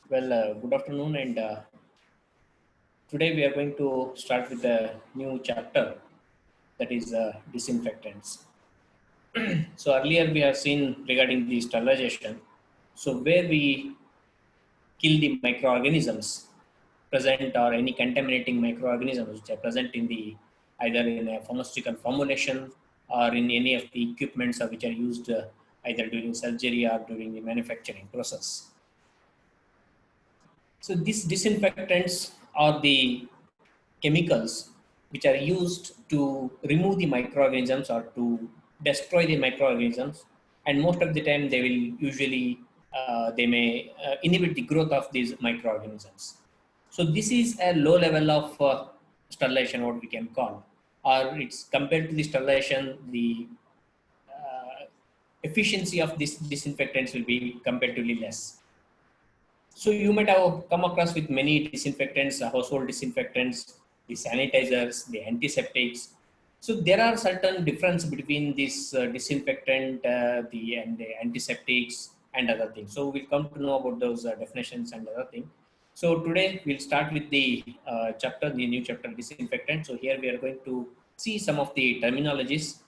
Good afternoon, and today we are going to start with a new chapter that is disinfectants. So earlier we have seen regarding the sterilization, so where we kill the microorganisms present or any contaminating microorganisms which are present in the either in a pharmaceutical formulation or in any of the equipments which are used either during surgery or during the manufacturing process. So these disinfectants are the chemicals which are used to remove the microorganisms or to destroy the microorganisms, and most of the time they will usually they may inhibit the growth of these microorganisms. So this is a low level of sterilization, what we can call, or it's compared to the sterilization, the uh, efficiency of these disinfectants will be comparatively less. So you might have come across with many disinfectants, household disinfectants, the sanitizers, the antiseptics. So there are certain difference between this disinfectant, the antiseptics and other things. So we'll come to know about those definitions and other things. So today we'll start with the chapter, the new chapter disinfectant. So here we are going to see some of the terminologies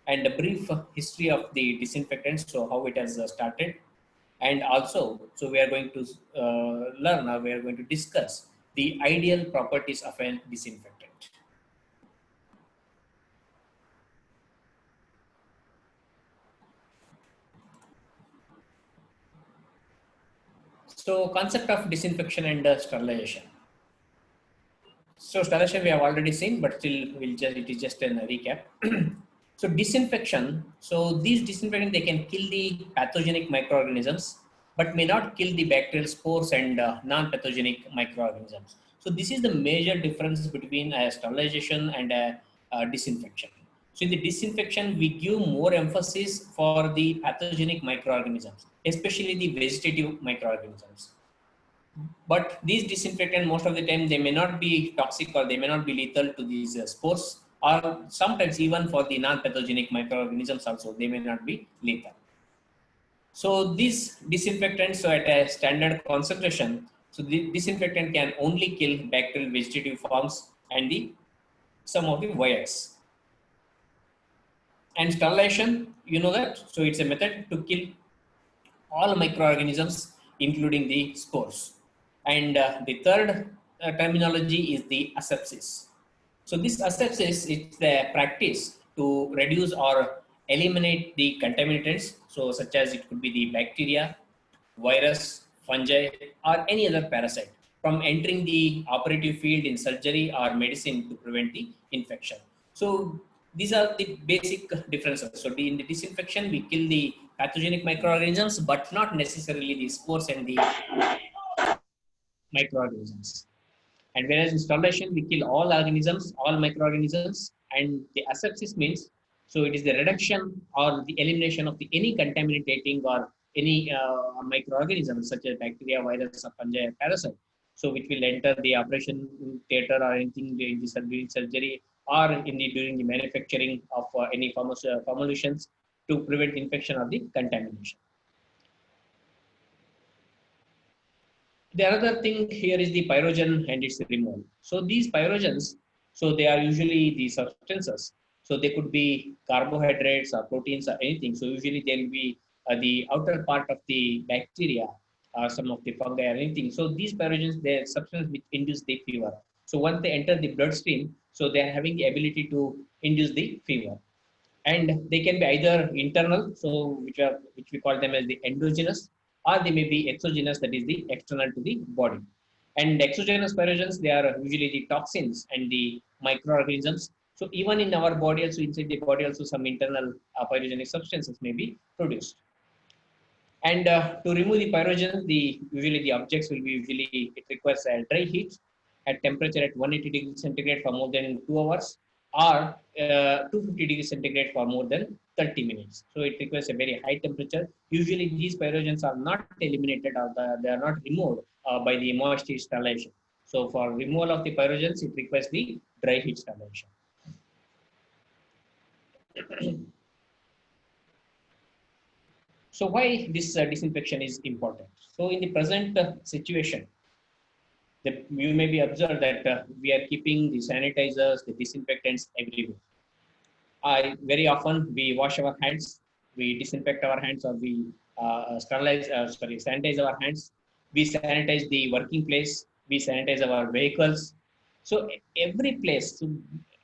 and a brief history of the disinfectants. So how it has started, and also so we are going to learn, or we are going to discuss the ideal properties of a disinfectant. So concept of disinfection and sterilization. So sterilization we have already seen, but still we'll just, it is just a recap. So disinfection, so these disinfectants, they can kill the pathogenic microorganisms but may not kill the bacterial spores and non-pathogenic microorganisms. So this is the major difference between a sterilization and a disinfection. So in the disinfection we give more emphasis for the pathogenic microorganisms, especially the vegetative microorganisms. But these disinfectant, most of the time, they may not be toxic or they may not be lethal to these spores, or sometimes even for the non-pathogenic microorganisms also, they may not be lethal. So these disinfectants, so at a standard concentration, so the disinfectant can only kill bacterial vegetative forms and the some of the virus. And sterilization, you know that, so it's a method to kill all microorganisms, including the spores. And the third terminology is the asepsis. So this asepsis is the practice to reduce or eliminate the contaminants, so such as it could be the bacteria, virus, fungi, or any other parasite from entering the operative field in surgery or medicine to prevent the infection. So these are the basic differences. So in the disinfection, we kill the pathogenic microorganisms, but not necessarily the spores and the microorganisms. And whereas in sterilization, we kill all organisms, all microorganisms, and the asepsis means, so it is the reduction or the elimination of the any contaminating or any microorganisms such as bacteria, virus, or fungi, or parasite. So which will enter the operation theater or anything during the surgery or in the during the manufacturing of any formulations to prevent infection or the contamination. The other thing here is the pyrogen and its removal. So these pyrogens, so they are usually the substances. So they could be carbohydrates or proteins or anything. So usually they will be the outer part of the bacteria or some of the fungi or anything. So these pyrogens, they are substances which induce the fever. So once they enter the bloodstream, so they are having the ability to induce the fever. And they can be either internal, so which we call them as the endogenous, or they may be exogenous, that is the external to the body. And exogenous pyrogens, they are usually the toxins and the microorganisms. So even in our body also, inside the body also, some internal pyrogenic substances may be produced. And to remove the pyrogen, the usually the objects will be usually, it requires a dry heat at temperature at 180 degrees centigrade for more than 2 hours, or 250 degrees centigrade for more than 30 minutes. So it requires a very high temperature. Usually these pyrogens are not eliminated, or they are not removed by the moisture sterilization. So for removal of the pyrogens, it requires the dry heat sterilization. So why this disinfection is important? So in the present situation, you may be observed that we are keeping the sanitizers, the disinfectants everywhere. Very often we wash our hands, we disinfect our hands, or we sanitize our hands. We sanitize the working place, we sanitize our vehicles. So every place. So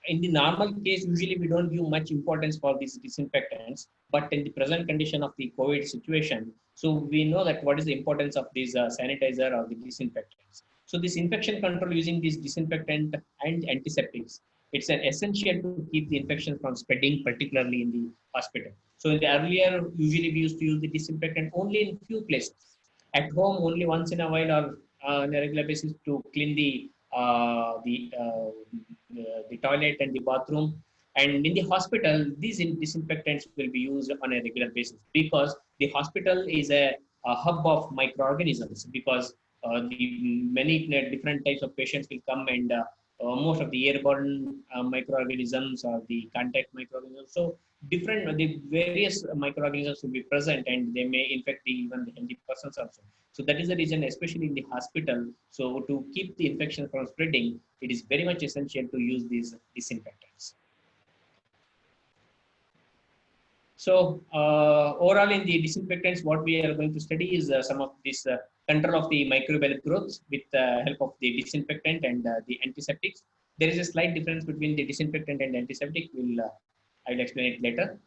in the normal case, usually we don't give much importance for these disinfectants, but in the present condition of the COVID situation, so we know that what is the importance of these sanitizer or the disinfectants. So this infection control using this disinfectant and antiseptics, it's an essential to keep the infection from spreading, particularly in the hospital. So in the earlier, usually we used to use the disinfectant only in few places. At home, only once in a while or on a regular basis to clean the toilet and the bathroom. And in the hospital, these disinfectants will be used on a regular basis because the hospital is a hub of microorganisms because the many different types of patients will come and most of the airborne microorganisms or the contact microorganisms. So different the various microorganisms will be present and they may infect even the healthy persons also. So that is the reason, especially in the hospital. So to keep the infection from spreading, it is very much essential to use these disinfectants. So overall in the disinfectants, what we are going to study is some of this control of the microbial growth with the help of the disinfectant and the antiseptics. There is a slight difference between the disinfectant and antiseptic. I will explain it later.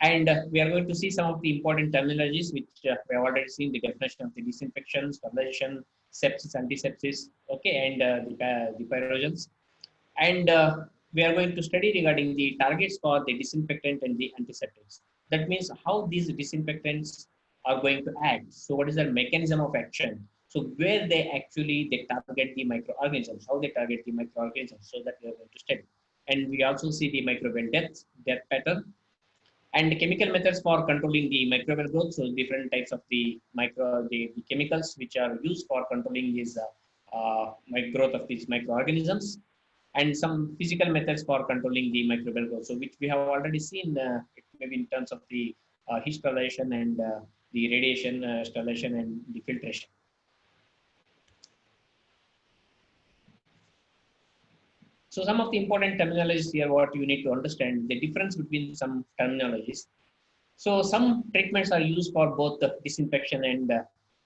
And we are going to see some of the important terminologies which we have already seen, the definition of the disinfection, sterilization, sepsis, antisepsis, okay, and the pyrogens. And we are going to study regarding the targets for the disinfectant and the antiseptics. That means how these disinfectants are going to act. So what is the mechanism of action? So where they target the microorganisms, how they target the microorganisms, so that we are going to study. And we also see the microbial death pattern, and chemical methods for controlling the microbial growth. So different types of the chemicals which are used for controlling this growth of these microorganisms, and some physical methods for controlling the microbial growth. So which we have already seen, maybe in terms of the heat sterilization and the radiation sterilization and the filtration. So some of the important terminologies here, what you need to understand, the difference between some terminologies. So some treatments are used for both the disinfection and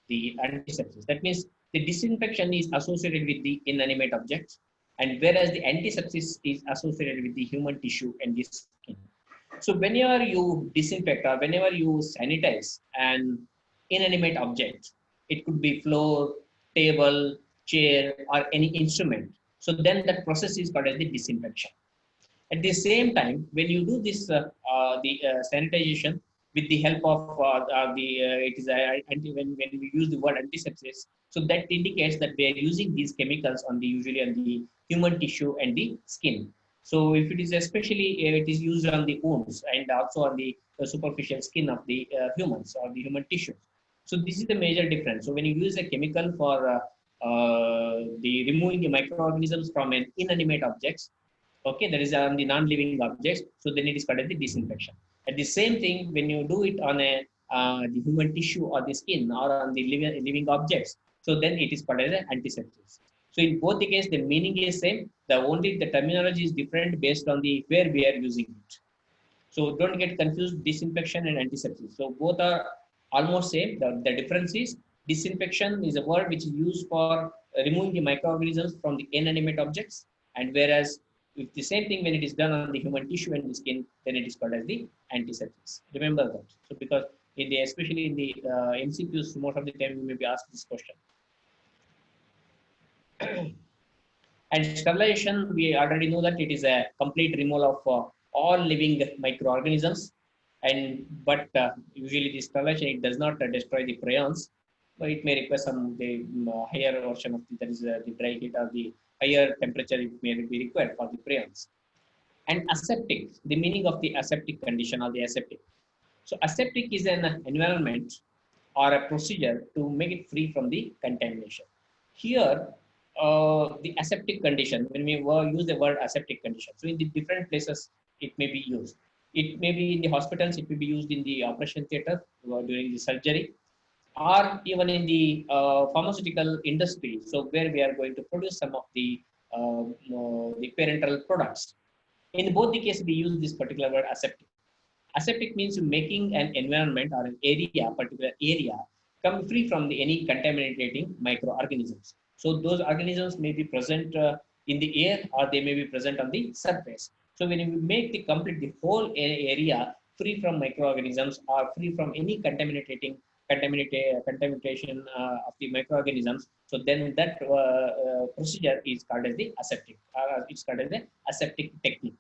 the antisepsis. That means the disinfection is associated with the inanimate objects, and whereas the antisepsis is associated with the human tissue and the skin. So whenever you disinfect or whenever you sanitize an inanimate object, it could be floor, table, chair, or any instrument. So then that process is called as the disinfection. At the same time, when you do this, the sanitization with the help of it is when we use the word antisepsis, so that indicates that we are using these chemicals on the usually on the human tissue and the skin. So if it is especially it is used on the wounds and also on the superficial skin of the humans or the human tissues. So this is the major difference. So when you use a chemical for the removing the microorganisms from an inanimate objects, okay, that is on the non-living objects, so then it is called as the disinfection. At the same thing, when you do it on a the human tissue or the skin or on the living objects, so then it is called as an antisepsis. So in both the case, the meaning is same. The only the terminology is different based on the where we are using it. So don't get confused, disinfection and antisepsis. So both are almost same. The difference is disinfection is a word which is used for removing the microorganisms from the inanimate objects, and whereas if the same thing when it is done on the human tissue and the skin, then it is called as the antisepsis. Remember that. So because in the especially in the MCQs, most of the time you may be asked this question. And sterilization, we already know that it is a complete removal of all living microorganisms. And but usually the sterilization, it does not destroy the prions, but it may require some the higher version of that is the dry heat or the higher temperature it may be required for the prions. And aseptic, the meaning of the aseptic condition or the aseptic. So aseptic is an environment or a procedure to make it free from the contamination. Here, the aseptic condition, when we use the word aseptic condition, so in the different places it may be used. It may be in the hospitals, it will be used in the operation theater during the surgery, or even in the pharmaceutical industry. So where we are going to produce some of the parenteral products. In both the cases, we use this particular word aseptic. Aseptic means making an environment or an area, particular area, come free from any contaminating microorganisms. So those organisms may be present in the air, or they may be present on the surface. So when you make the whole area free from microorganisms or free from any contamination of the microorganisms, so then that procedure is called as the aseptic. It's called as the aseptic technique.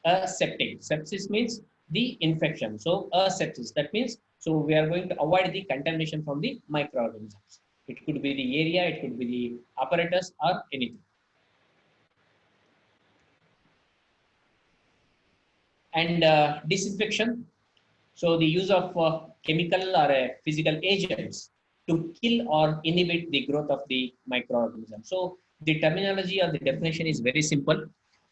Aseptic. Sepsis means the infection. So asepsis, that means, so we are going to avoid the contamination from the microorganisms. It could be the area, it could be the apparatus, or anything. And disinfection. So the use of chemical or physical agents to kill or inhibit the growth of the microorganism. So the terminology or the definition is very simple.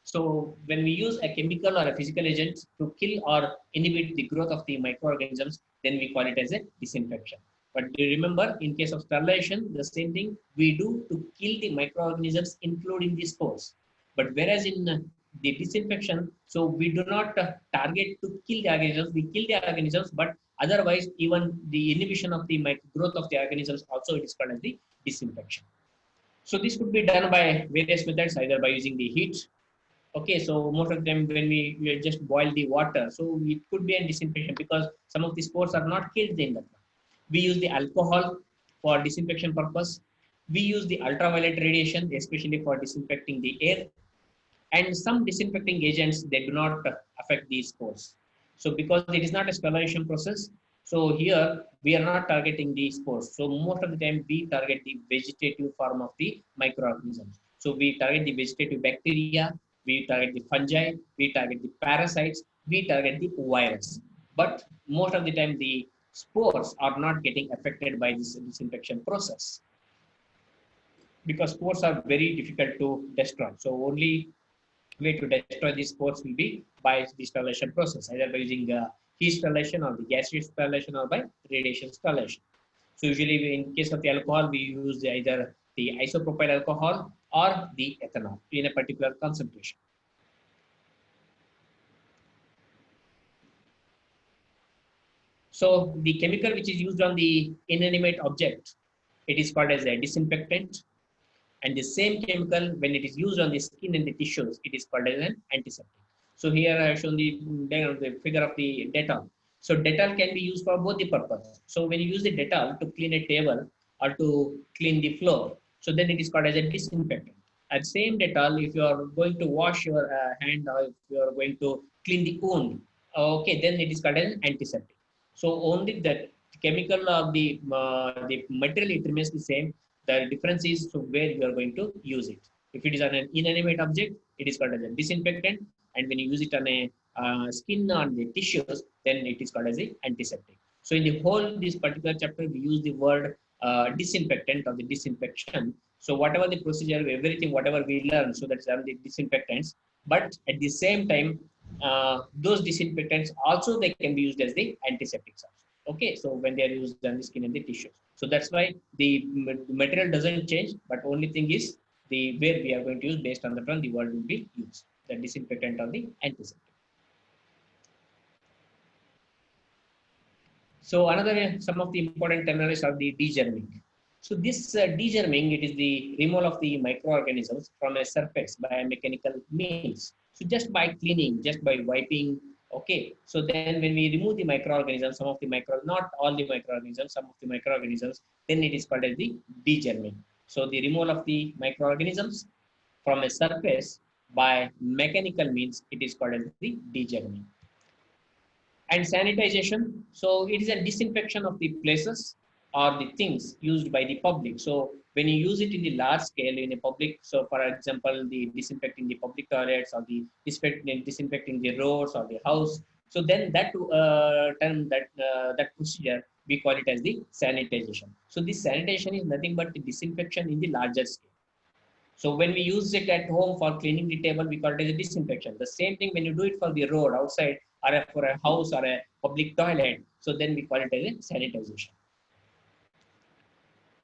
So when we use a chemical or a physical agent to kill or inhibit the growth of the microorganisms, then we call it as a disinfection. But do you remember, in case of sterilization, the same thing we do to kill the microorganisms, including the spores. But whereas in the disinfection, so we do not target to kill the organisms, we kill the organisms, but otherwise even the inhibition of the growth of the organisms also, it is called as the disinfection. So this could be done by various methods, either by using the heat. Okay, so most of them when we just boil the water, so it could be a disinfection because some of the spores are not killed in that. We use the alcohol for disinfection purpose. We use the ultraviolet radiation, especially for disinfecting the air. And some disinfecting agents, they do not affect these spores. So because it is not a sterilization process, so here we are not targeting the spores. So most of the time we target the vegetative form of the microorganisms. So we target the vegetative bacteria, we target the fungi, we target the parasites, we target the virus. But most of the time the spores are not getting affected by this disinfection process, because spores are very difficult to destroy. So only way to destroy these spores will be by the sterilization process, either by using heat sterilization or the gaseous sterilization or by radiation sterilization. So usually in case of the alcohol, we use either the isopropyl alcohol or the ethanol in a particular concentration. So the chemical which is used on the inanimate object, it is called as a disinfectant. And the same chemical, when it is used on the skin and the tissues, it is called as an antiseptic. So here I have shown the figure of the Dettol. So Dettol can be used for both the purpose. So when you use the Dettol to clean a table or to clean the floor, so then it is called as a disinfectant. At same Dettol, if you are going to wash your hand, or if you are going to clean the wound, okay, then it is called as an antiseptic. So only that chemical of the material, it remains the same. The difference is to where you are going to use it. If it is on an inanimate object, it is called as a disinfectant, and when you use it on a skin, on the tissues, then it is called as a antiseptic. So in the whole this particular chapter, we use the word disinfectant or the disinfection. So whatever the procedure, everything, whatever we learn, so that's the disinfectants. But at the same time, those disinfectants also, they can be used as the antiseptics also. Okay, so when they are used on the skin and the tissues. So that's why the material doesn't change, but only thing is the where we are going to use, based on the term, the word will be used, the disinfectant or the antiseptic. So another, some of the important terminologies are the degerming. So this degerming, it is the removal of the microorganisms from a surface by a mechanical means. So just by cleaning, just by wiping, okay. So then when we remove the microorganisms, some of the not all the microorganisms, some of the microorganisms, then it is called as the degerming. So the removal of the microorganisms from a surface by mechanical means, it is called as the degerming. And sanitization, so it is a disinfection of the places or the things used by the public. So when you use it in the large scale in a public, so for example the disinfecting the public toilets, or the disinfecting the roads or the house, so then that term, that procedure, we call it as the sanitization. So this sanitation is nothing but the disinfection in the larger scale. So when we use it at home for cleaning the table, we call it as a disinfection. The same thing when you do it for the road outside, or for a house or a public toilet, so then we call it as a sanitization.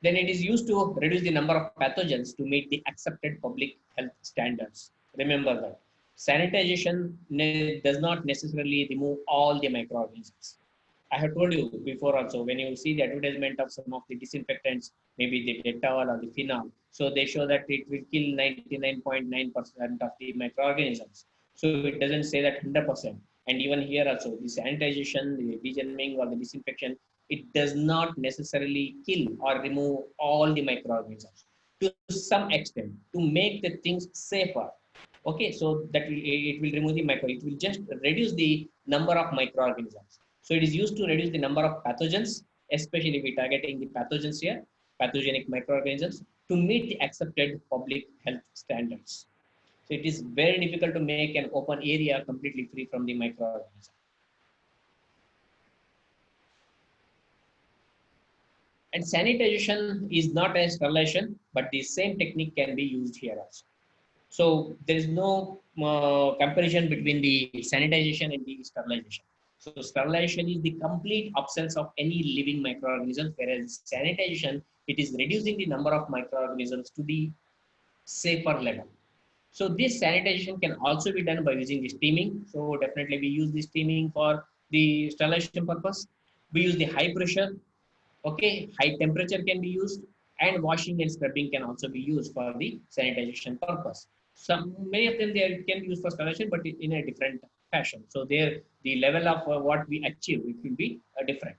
Then it is used to reduce the number of pathogens to meet the accepted public health standards. Remember that. Sanitization does not necessarily remove all the microorganisms. I have told you before also, when you see the advertisement of some of the disinfectants, maybe the Dettol or the Phenol, so they show that it will kill 99.9% of the microorganisms. So it doesn't say that 100%. And even here also, the sanitization, the degerming or the disinfection, it does not necessarily kill or remove all the microorganisms. To some extent, to make the things safer. Okay, so that it will remove the micro, it will just reduce the number of microorganisms. So it is used to reduce the number of pathogens, especially we targeting the pathogens here, pathogenic microorganisms, to meet the accepted public health standards. So it is very difficult to make an open area completely free from the microorganisms. And sanitization is not a sterilization, but the same technique can be used here also. So there is no comparison between the sanitization and the sterilization. So sterilization is the complete absence of any living microorganisms, whereas sanitization, it is reducing the number of microorganisms to the safer level. So this sanitization can also be done by using the steaming. So definitely we use the steaming for the sterilization purpose. We use the high pressure. Okay, high temperature can be used, and washing and scrubbing can also be used for the sanitization purpose. Some many of them they can be used for sterilization, but in a different fashion. So there, the level of what we achieve it will be different.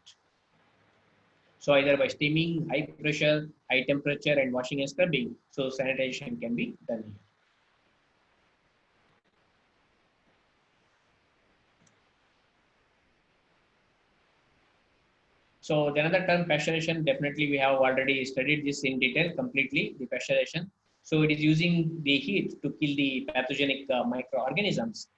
So either by steaming, high pressure, high temperature, and washing and scrubbing, so sanitization can be done here. So the another term, pasteurization, definitely we have already studied this in detail completely, the pasteurization. So it is using the heat to kill the pathogenic microorganisms,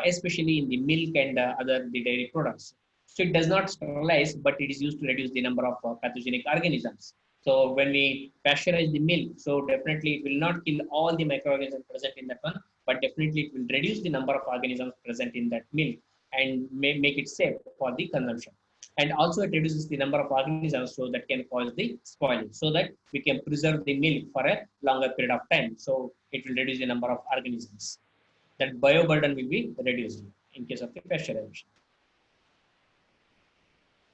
especially in the milk and other the dairy products. So it does not sterilize, but it is used to reduce the number of pathogenic organisms. So when we pasteurize the milk, so definitely it will not kill all the microorganisms present in that one, but definitely it will reduce the number of organisms present in that milk and make it safe for the consumption. And also it reduces the number of organisms so that can cause the spoiling, so that we can preserve the milk for a longer period of time. So it will reduce the number of organisms. That bioburden will be reduced in case of the pasteurization.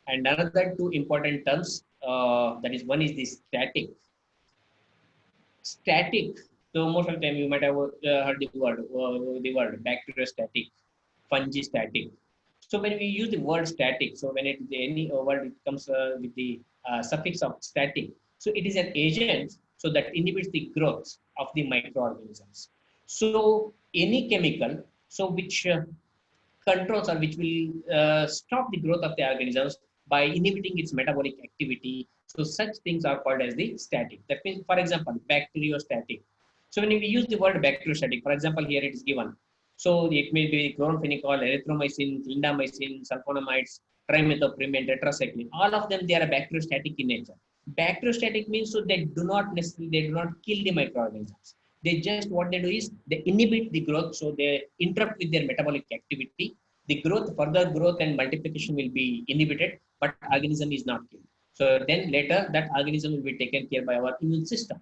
And another two important terms, that is one is the static. Static. So most of the time you might have heard the word bacteriostatic, fungistatic. So when we use the word static, so when it any word it comes with the suffix of static, so it is an agent so that inhibits the growth of the microorganisms. So any chemical, so which controls or which will stop the growth of the organisms by inhibiting its metabolic activity. So such things are called as the static. That means, for example, bacteriostatic. So when we use the word bacteriostatic, for example, here it is given. So it may be chloramphenicol, erythromycin, clindamycin, sulfonamides, trimethoprim, and tetracycline. All of them, they are bacteriostatic in nature. Bacteriostatic means so they do not necessarily, they do not kill the microorganisms. They just, what they do is they inhibit the growth, so they interrupt with their metabolic activity. The growth, further growth and multiplication will be inhibited, but organism is not killed. So then later that organism will be taken care by our immune system.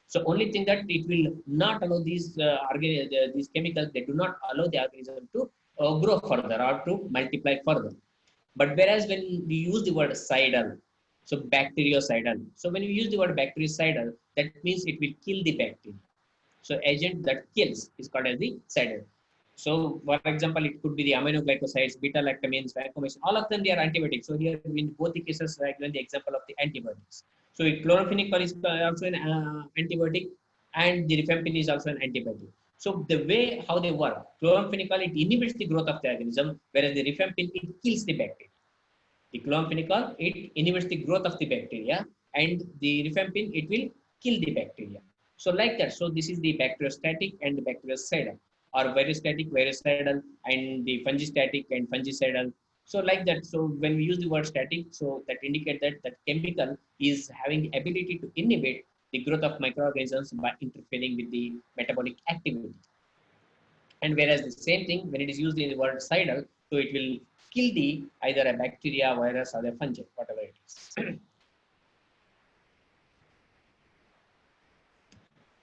So only thing that it will not allow these chemicals, they do not allow the organism to grow further or to multiply further. But whereas when we use the word cidal, so bactericidal. So when we use the word bactericidal, that means it will kill the bacteria. So agent that kills is called as the cidal. So for example, it could be the aminoglycosides, beta-lactamines, vancomycin, all of them they are antibiotics. So here in both the cases, I given the example of the antibiotics. So chloramphenicol is also an antibiotic, and the rifampin is also an antibiotic. So the way how they work, chloramphenicol it inhibits the growth of the organism, whereas the rifampin it kills the bacteria. The chloramphenicol it inhibits the growth of the bacteria, and the rifampin it will kill the bacteria. So like that. So this is the bacteriostatic and the bactericidal, or virustatic, virucidal, and the fungistatic and fungicidal. So like that. So when we use the word static, so that indicate that that chemical is having the ability to inhibit the growth of microorganisms by interfering with the metabolic activity. And whereas the same thing, when it is used in the word cidal, So it will kill the either a bacteria, virus, or a fungi, whatever it is.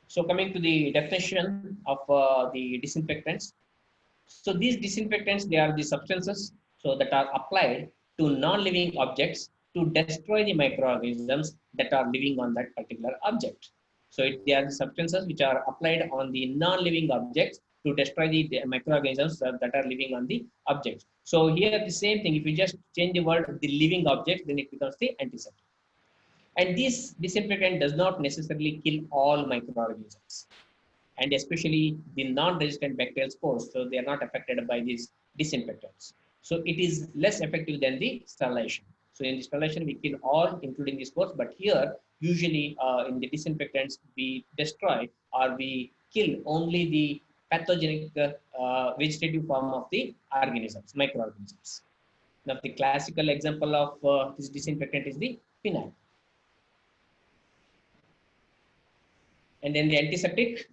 So coming to the definition of the disinfectants. So these disinfectants, they are the substances so that are applied to non-living objects to destroy the microorganisms that are living on that particular object. So they are the substances which are applied on the non-living objects to destroy the microorganisms that are living on the objects. So here the same thing, if you just change the word the living object, then it becomes the antiseptic. And this disinfectant does not necessarily kill all microorganisms, and especially the non-resistant bacterial spores. So they are not affected by these disinfectants. So it is less effective than the sterilization. So in the sterilization, we kill all, including the spores. But here, usually in the disinfectants, we destroy or we kill only the pathogenic vegetative form of the organisms, microorganisms. Now, the classical example of this disinfectant is the phenyl. And then the antiseptic.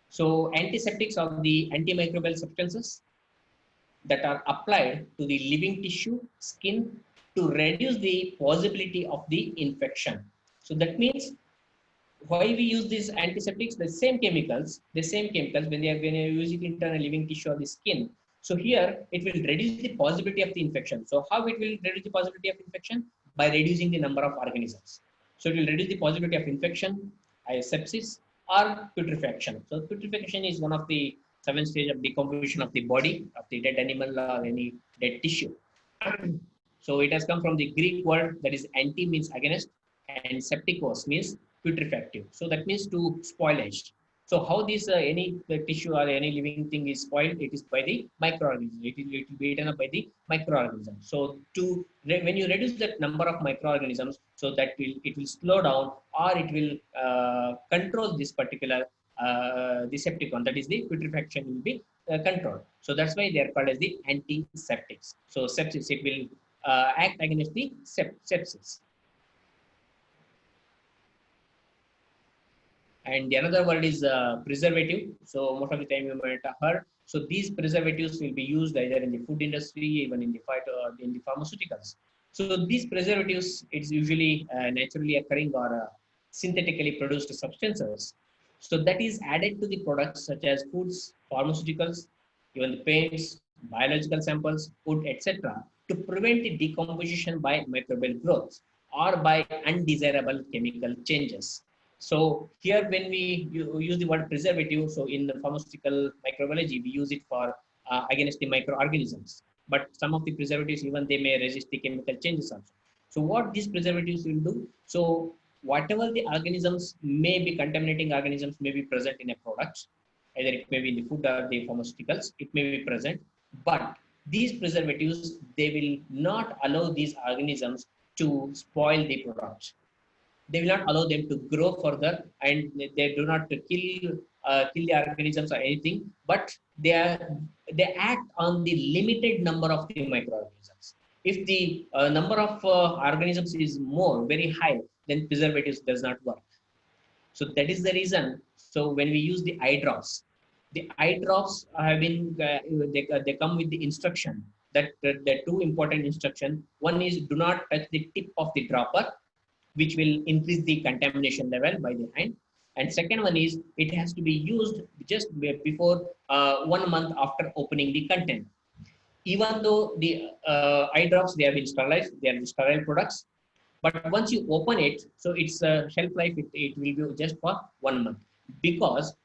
So antiseptics are the antimicrobial substances that are applied to the living tissue, skin, to reduce the possibility of the infection. So that means why we use these antiseptics, the same chemicals when you use it in a living tissue or the skin. So here it will reduce the possibility of the infection. So how it will reduce the possibility of infection? By reducing the number of organisms. So it will reduce the possibility of infection, sepsis, or putrefaction. So putrefaction is one of the 7 stages of decomposition of the body of the dead animal or any dead tissue. So it has come from the Greek word that is anti means against, and septikos means putrefactive. So that means to spoilage. So how this any tissue or any living thing is spoiled? It is by the microorganism. It will be eaten up by the microorganism. So when you reduce that number of microorganisms, so that it will slow down or it will control this particular decepticon. That is the putrefaction will be controlled. So that's why they are called as the antiseptics. So sepsis, it will act against the sepsis. And the another word is preservative. So most of the time you might have heard. So these preservatives will be used either in the food industry, even in the pharmaceuticals. So these preservatives, it's usually naturally occurring or synthetically produced substances. So that is added to the products such as foods, pharmaceuticals, even the paints, biological samples, food, etc., to prevent the decomposition by microbial growth or by undesirable chemical changes. So here, when we use the word preservative, so in the pharmaceutical microbiology, we use it for against the microorganisms. But some of the preservatives, even they may resist the chemical changes also. So what these preservatives will do? So whatever the organisms may be contaminating organisms may be present in a product, either it may be in the food or the pharmaceuticals, it may be present. But these preservatives, they will not allow these organisms to spoil the product. They will not allow them to grow further, and they do not kill the organisms or anything, but they act on the limited number of the microorganisms. If the number of organisms is more very high, then preservatives does not work. So that is the reason. So when we use the eye drops have been they come with the instruction that the two important instruction. One is do not touch the tip of the dropper, which will increase the contamination level by the hand. And second one is it has to be used just before 1 month after opening the content. Even though the eye drops, they have been sterilized, they are the sterile products, but once you open it, so its shelf life, it will be just for 1 month, because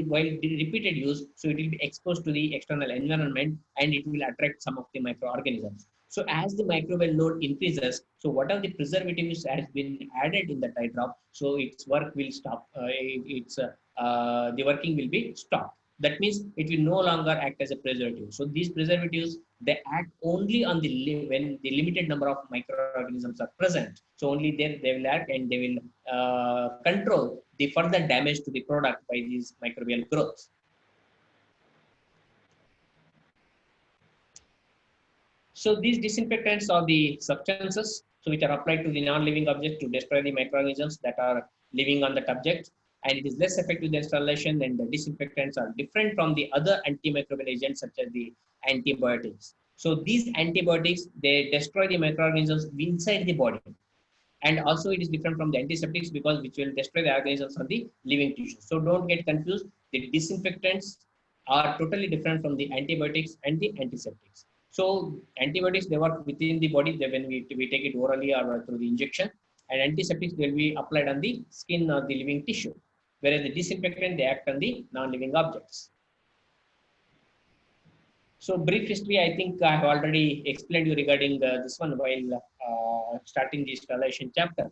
while the repeated use, so it will be exposed to the external environment and it will attract some of the microorganisms. So as the microbial load increases, so whatever the preservatives has been added in the eye drop, so its work will stop. The working will be stopped. That means it will no longer act as a preservative. So these preservatives, they act only on when the limited number of microorganisms are present. So only then they will act, and they will control the further damage to the product by these microbial growths. So these disinfectants are the substances so which are applied to the non-living object to destroy the microorganisms that are living on that object, and it is less effective than sterilization. And the disinfectants are different from the other antimicrobial agents such as the antibiotics. So these antibiotics, they destroy the microorganisms inside the body. And also it is different from the antiseptics because which will destroy the organisms on the living tissue. So don't get confused. The disinfectants are totally different from the antibiotics and the antiseptics. So antibiotics, they work within the body when we take it orally or through the injection, and antiseptics will be applied on the skin or the living tissue, whereas the disinfectant, they act on the non-living objects. So brief history, I think I have already explained you regarding this one while starting the installation chapter.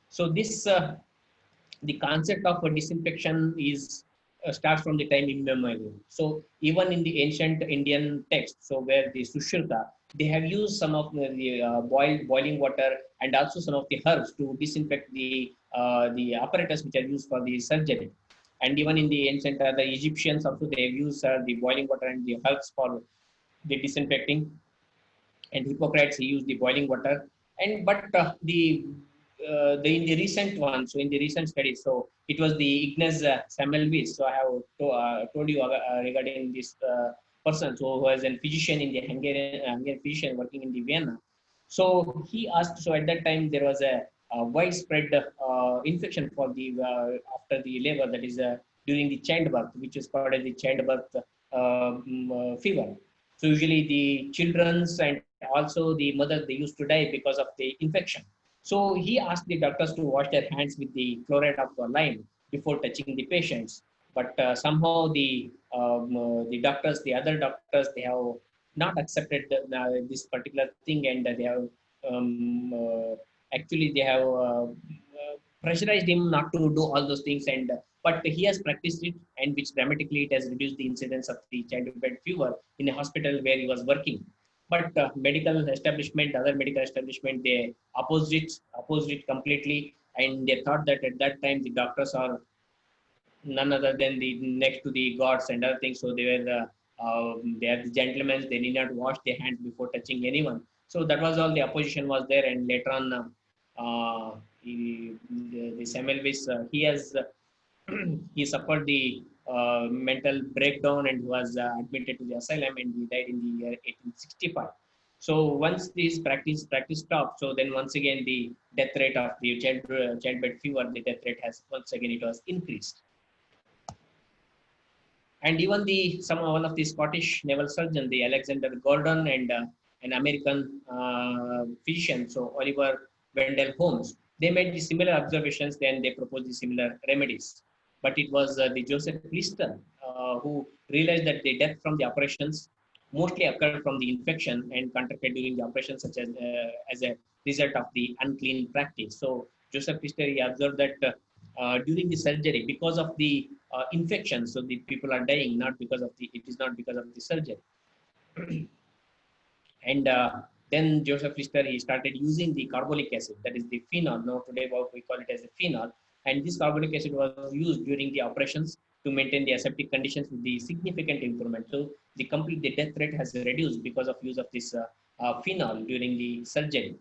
So this the concept of a disinfection is starts from the time immemorial. So even in the ancient Indian text, so where the Sushruta, they have used some of the boiling water and also some of the herbs to disinfect the apparatus which are used for the surgery. And even in the ancient the Egyptians also, they have used the boiling water and the herbs for the disinfecting. And Hippocrates, he used the boiling water. And but the in the recent one, so in the recent studies, so it was the Ignaz Semmelweis. So I have told you regarding this person, so who was a physician in the Hungarian physician working in the Vienna. So he asked. So at that time there was a widespread infection for the after the labor, that is during the childbirth, which is called as the childbirth fever. So usually the children's and also the mothers, they used to die because of the infection. So he asked the doctors to wash their hands with the chloride of lime before touching the patients. But somehow the doctors, the other doctors, they have not accepted this particular thing, and they have actually they have pressurized him not to do all those things. And but he has practiced it, and which dramatically it has reduced the incidence of the childbed fever in a hospital where he was working. But medical establishment, other medical establishment, they opposed it completely, and they thought that at that time the doctors are none other than the next to the gods and other things. So they are the gentlemen. They need not wash their hands before touching anyone. So that was all the opposition was there. And later on, the Semmelweis, he has he suffered the mental breakdown and was admitted to the asylum, and he died in the year 1865. So once this practice stopped, so then once again the death rate of the childbed fever, the death rate has once again it was increased. And even the some one of the Scottish naval surgeon, the Alexander Gordon, and an American physician, so Oliver Wendell Holmes, they made the similar observations. Then they proposed the similar remedies. But it was the Joseph Lister who realized that the death from the operations mostly occurred from the infection and contracted during the operation, such as a result of the unclean practice. So Joseph Lister, he observed that during the surgery, because of the infection, so the people are dying not because of the, it is not because of the surgery. And then Joseph Lister, he started using the carbolic acid, that is the phenol. Now today we call it as a phenol. And this carbolic acid was used during the operations to maintain the aseptic conditions with the significant improvement. So the death rate has reduced because of use of this phenol during the surgery.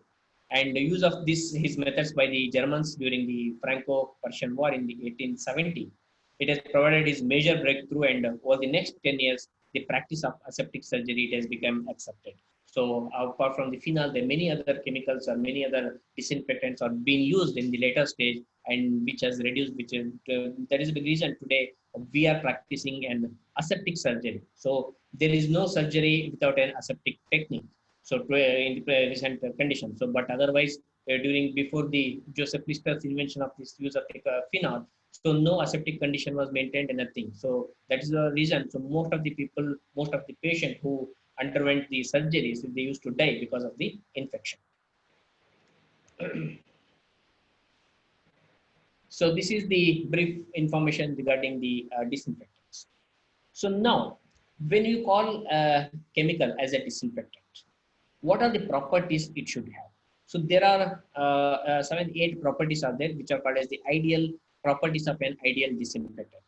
And the use of his methods by the Germans during the Franco-Prussian War in the 1870, it has provided his major breakthrough, and over the next 10 years, the practice of aseptic surgery, it has become accepted. So apart from the phenol, there are many other chemicals or many other disinfectants are being used in the later stage, and which has reduced, which is, that is the reason today we are practicing an aseptic surgery. So there is no surgery without an aseptic technique. So in the recent condition. So but otherwise, during before the Joseph Lister's invention of this use of phenol, so no aseptic condition was maintained and nothing. So that is the reason. So most of the people, most of the patients who underwent the surgeries, they used to die because of the infection. So this is the brief information regarding the disinfectants. So now, when you call a chemical as a disinfectant, what are the properties it should have? So there are 7, 8 properties are there, which are called as the ideal properties of an ideal disinfectant.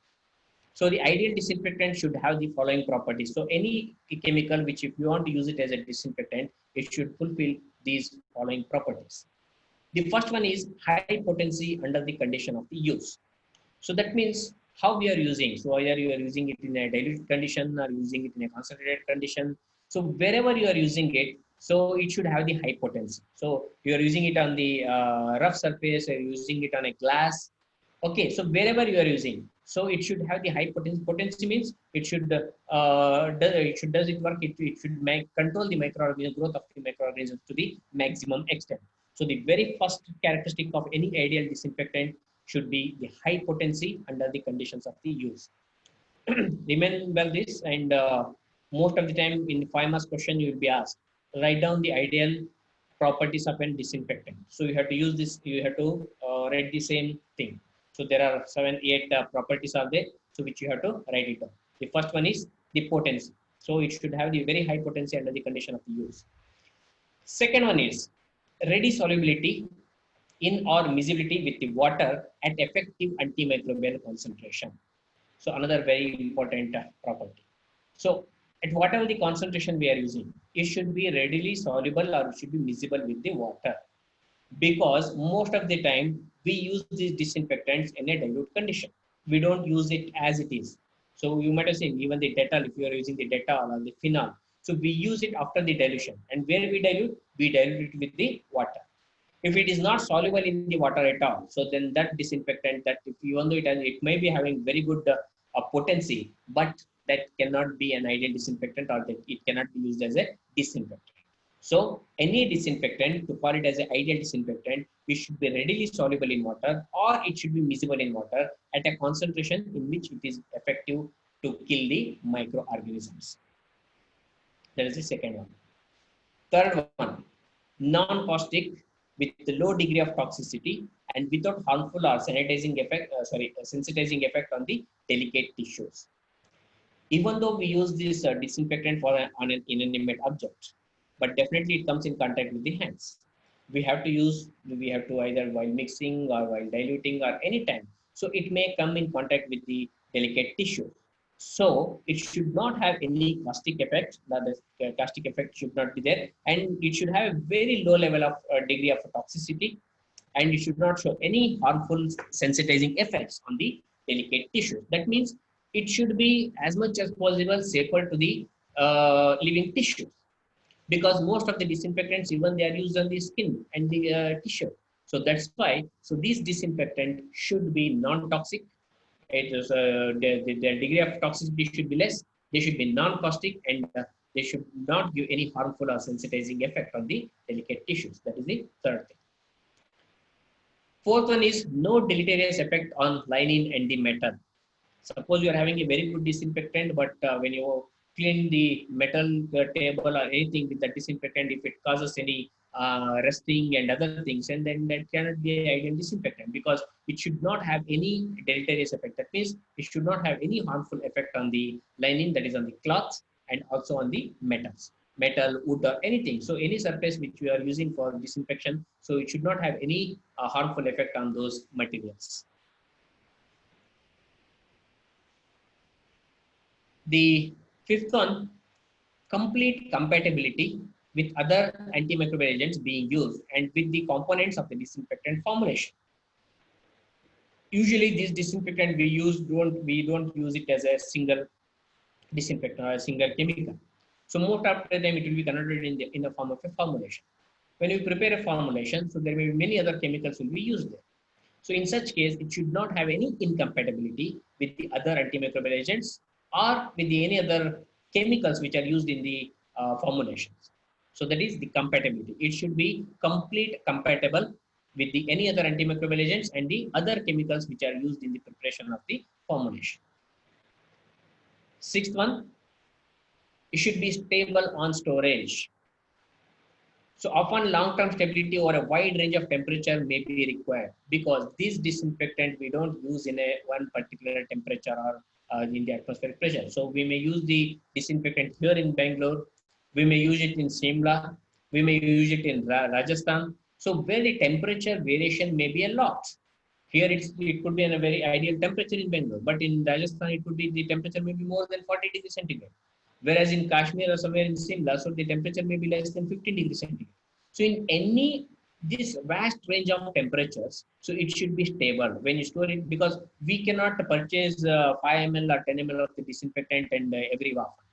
So the ideal disinfectant should have the following properties. So any chemical which, if you want to use it as a disinfectant, it should fulfill these following properties. The first one is high potency under the condition of the use. So that means how we are using. So either you are using it in a dilute condition or using it in a concentrated condition. So wherever you are using it, so it should have the high potency. So you are using it on the rough surface, or using it on a glass. Okay, so wherever you are using, so it should have the high potency. Potency means does it work? It should make control the microorganism growth of the microorganisms to the maximum extent. So the very first characteristic of any ideal disinfectant should be the high potency under the conditions of the use. Remember this, and most of the time in 5 marks question you will be asked, write down the ideal properties of an disinfectant. So you have to use this, you have to write the same thing. So there are 7 8 properties are there, so which you have to write it down. The first one is the potency. So it should have the very high potency under the condition of the use. Second one is ready solubility in or miscibility with the water at effective antimicrobial concentration. So another very important property. So at whatever the concentration we are using, it should be readily soluble or it should be miscible with the water. Because most of the time we use these disinfectants in a dilute condition. We don't use it as it is. So you might have seen even the Dettol, if you are using the Dettol or the phenol. So we use it after the dilution. And where we dilute it with the water. If it is not soluble in the water at all, so then that disinfectant, that if even though it may be having very good potency, but that cannot be an ideal disinfectant, or that it cannot be used as a disinfectant. So any disinfectant, to call it as an ideal disinfectant, it should be readily soluble in water, or it should be miscible in water at a concentration in which it is effective to kill the microorganisms. That is the second one. Third one, non-caustic with low degree of toxicity and without harmful or sensitizing effect on the delicate tissues. Even though we use this disinfectant for on an inanimate object, but definitely it comes in contact with the hands. We have to either while mixing or while diluting or any time. So it may come in contact with the delicate tissue. So it should not have any caustic effect. The caustic effect should not be there, and it should have a very low level of degree of toxicity, and it should not show any harmful sensitizing effects on the delicate tissue. That means it should be as much as possible safer to the living tissues, because most of the disinfectants even they are used on the skin and the tissue. So that's why, so these disinfectant should be non-toxic. It is their degree of toxicity should be less. They should be non-caustic, and they should not give any harmful or sensitizing effect on the delicate tissues. That is the third thing. Fourth one is no deleterious effect on lining and the metal. Suppose you are having a very good disinfectant, but when you clean the metal table or anything with the disinfectant, if it causes any rusting and other things, and then that cannot be an ideal disinfectant, because it should not have any deleterious effect. That means it should not have any harmful effect on the lining, that is on the cloth, and also on the metals, metal, wood, or anything. So any surface which we are using for disinfection, so it should not have any harmful effect on those materials. The fifth one, complete compatibility with other antimicrobial agents being used and with the components of the disinfectant formulation. Usually this disinfectant we don't use it as a single disinfectant or a single chemical. So most of the time it will be converted in the form of a formulation. When you prepare a formulation, so there may be many other chemicals will be used there. So in such case, it should not have any incompatibility with the other antimicrobial agents or with any other chemicals which are used in the formulations. So that is the compatibility. It should be complete compatible with the any other antimicrobial agents and the other chemicals which are used in the preparation of the formulation. Sixth one, it should be stable on storage. So often long-term stability or a wide range of temperature may be required, because this disinfectant we don't use in a one particular temperature or in the atmospheric pressure. So we may use the disinfectant here in Bangalore, we may use it in Shimla, we may use it in Rajasthan. So where the temperature variation may be a lot. Here it could be in a very ideal temperature in Bangalore, but in Rajasthan it could be the temperature may be more than 40 degrees centigrade. Whereas in Kashmir or somewhere in Simla, so the temperature may be less than 15 degrees centigrade. So in any this vast range of temperatures, so it should be stable when you store it, because we cannot purchase 5 ml or 10 ml of the disinfectant and every often.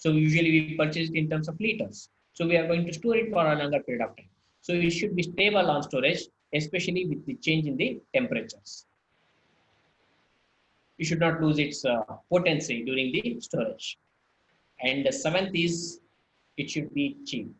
So usually we purchase it in terms of liters. So we are going to store it for a longer period of time. So it should be stable on storage, especially with the change in the temperatures. You should not lose its potency during the storage. And the seventh is it should be cheap,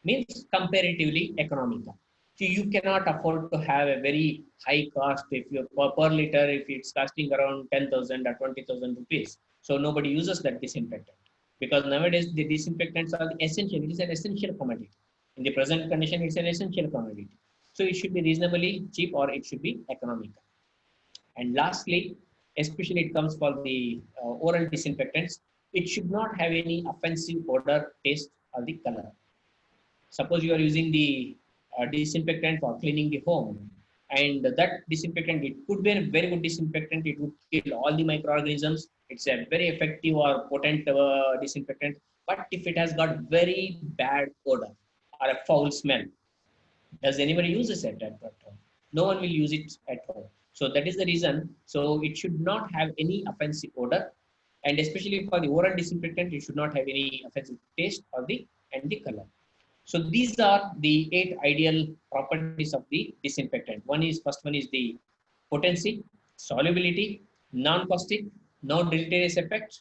means comparatively economical. So you cannot afford to have a very high cost if you per liter if it's costing around 10,000 or 20,000 rupees. So nobody uses that disinfectant because nowadays the disinfectants are essential. It is an essential commodity. In the present condition, it's an essential commodity. So it should be reasonably cheap or it should be economical. And lastly, especially it comes for the oral disinfectants, it should not have any offensive odor, taste, or the color. Suppose you are using the disinfectant for cleaning the home, and that disinfectant, it could be a very good disinfectant. It would kill all the microorganisms. It's a very effective or potent disinfectant. But if it has got very bad odor or a foul smell, does anybody use it at that time? No one will use it at all. So that is the reason. So it should not have any offensive odor, and especially for the oral disinfectant, it should not have any offensive taste or the and the color. So these are the 8 ideal properties of the disinfectant. First one is the potency, solubility, non-caustic, no deleterious effect,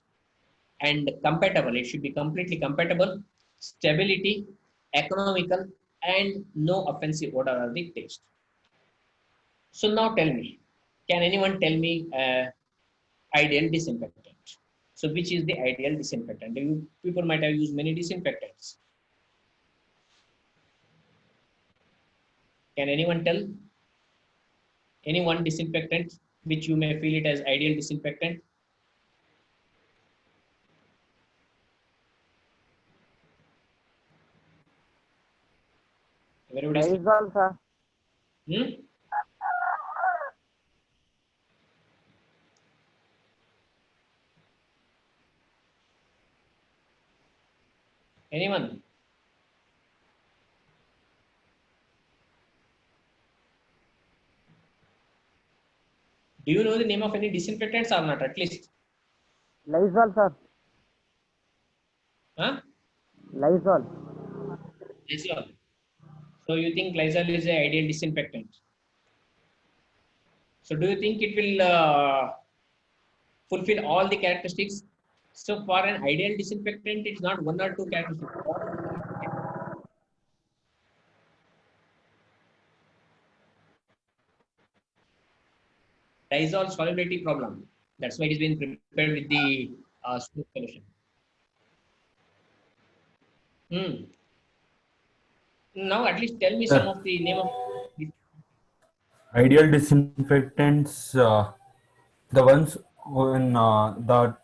and compatible. It should be completely compatible, stability, economical, and no offensive odor or the taste. So now tell me, can anyone tell me ideal disinfectant? So which is the ideal disinfectant? People might have used many disinfectants. Can anyone tell any one disinfectant which you may feel it as ideal disinfectant? Everybody. Lysol, sir. Hmm? Anyone? Do you know the name of any disinfectants or not? At least, Lysol, sir. huh? Lysol. Lysol. So you think Lysol is the ideal disinfectant? So do you think it will fulfill all the characteristics? So for an ideal disinfectant, it's not one or two characteristics. Lysol solubility problem. That's why it is being prepared with the smooth solution. Hmm. Now at least tell me some of the name of. Ideal disinfectants, the ones when the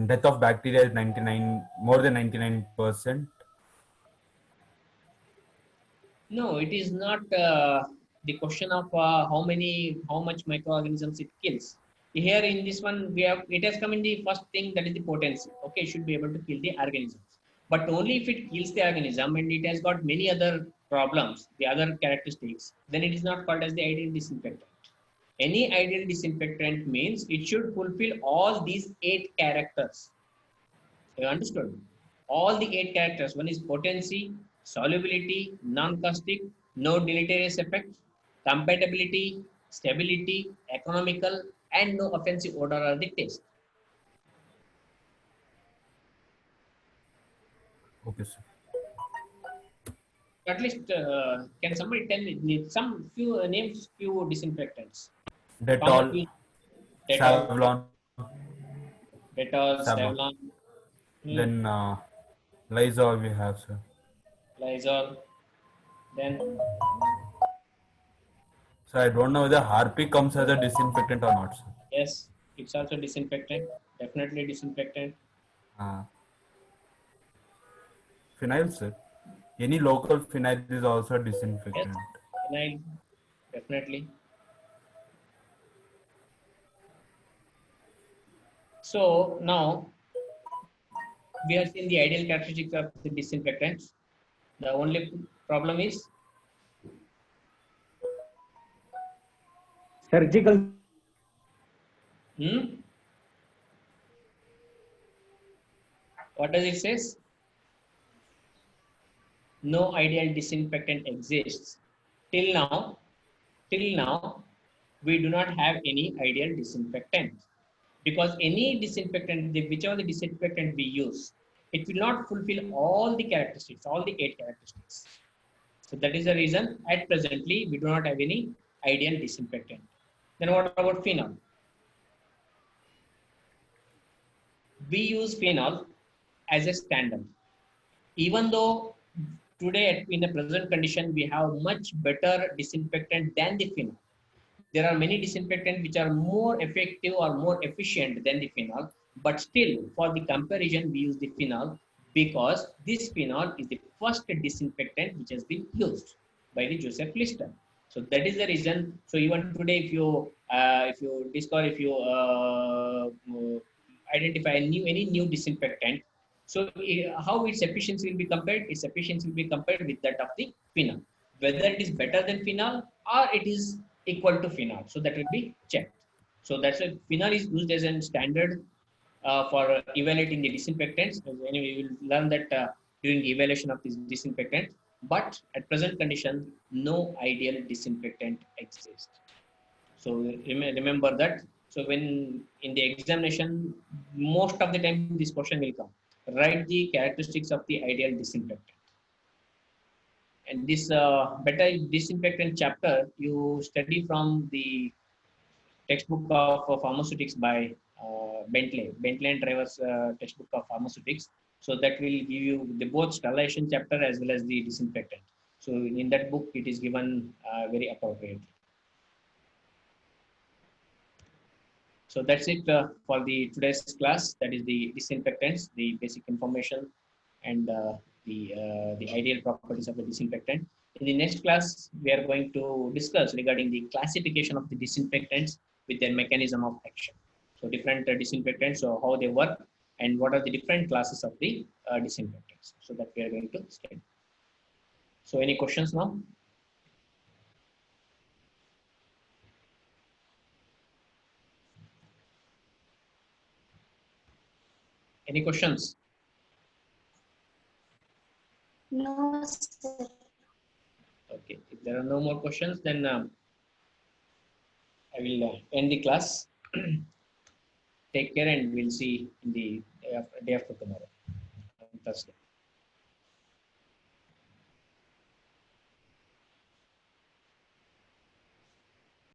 death of bacteria is 99, more than 99%. No, it is not the question of how much microorganisms it kills. Here in this one, it has come in the first thing, that is the potency. Okay, it should be able to kill the organisms, but only if it kills the organism and it has got many other problems, the other characteristics, then it is not called as the ideal disinfectant. Any ideal disinfectant means it should fulfill all these 8 characters. You understood? All the 8 characters. One is potency, solubility, non-caustic, no deleterious effect, compatibility, stability, economical, and no offensive odor or the taste. Okay, sir. At least, can somebody tell me some few names, few disinfectants? Dettol, Common use: Dettol, Savlon, Dettol, Savlon. Savlon, Then Lysol we have, sir. Lysol. Then So I don't know whether Harpic comes as a disinfectant or not, sir. yes, it's also disinfectant. Definitely disinfectant. Uh, Phenyl, sir. Any local phenyl is also a Yes, disinfectant. phenyl, definitely. So now we have seen the ideal characteristics of the disinfectants. The only problem is Surgical. hmm, What does it say? No ideal disinfectant exists. Till now, we do not have any ideal disinfectant, because any disinfectant, whichever the disinfectant we use, it will not fulfill all the characteristics, all the 8 characteristics. So that is the reason at presently we do not have any ideal disinfectant. Then what about phenol? We use phenol as a standard. Even though today in the present condition we have much better disinfectant than the phenol. There are many disinfectants which are more effective or more efficient than the phenol, but still for the comparison we use the phenol, because this phenol is the first disinfectant which has been used by the Joseph Lister. So that is the reason. So even today, if you discover, if you identify any new disinfectant, so how its efficiency will be compared? Its efficiency will be compared with that of the phenol, whether it is better than phenol or it is equal to phenol. So that will be checked. So that's why phenol is used as a standard for evaluating the disinfectants. Anyway, we will learn that during the evaluation of this disinfectant. But at present condition, no ideal disinfectant exists. So remember that. So when in the examination, most of the time this question will come. Write the characteristics of the ideal disinfectant. And this better disinfectant chapter you study from the textbook of pharmaceutics by Bentley and Travers textbook of pharmaceutics. So that will give you the both sterilization chapter as well as the disinfectant. So in that book, it is given very appropriately. So that's it for the today's class. That is the disinfectants, the basic information, and the ideal properties of the disinfectant. In the next class, we are going to discuss regarding the classification of the disinfectants with their mechanism of action. So different disinfectants, so how they work, and what are the different classes of the disinfectants. So that we are going to study. So any questions now? Any questions? No, sir. Okay. If there are no more questions, then I will end the class. Take care, and we'll see in the day after tomorrow, on Thursday.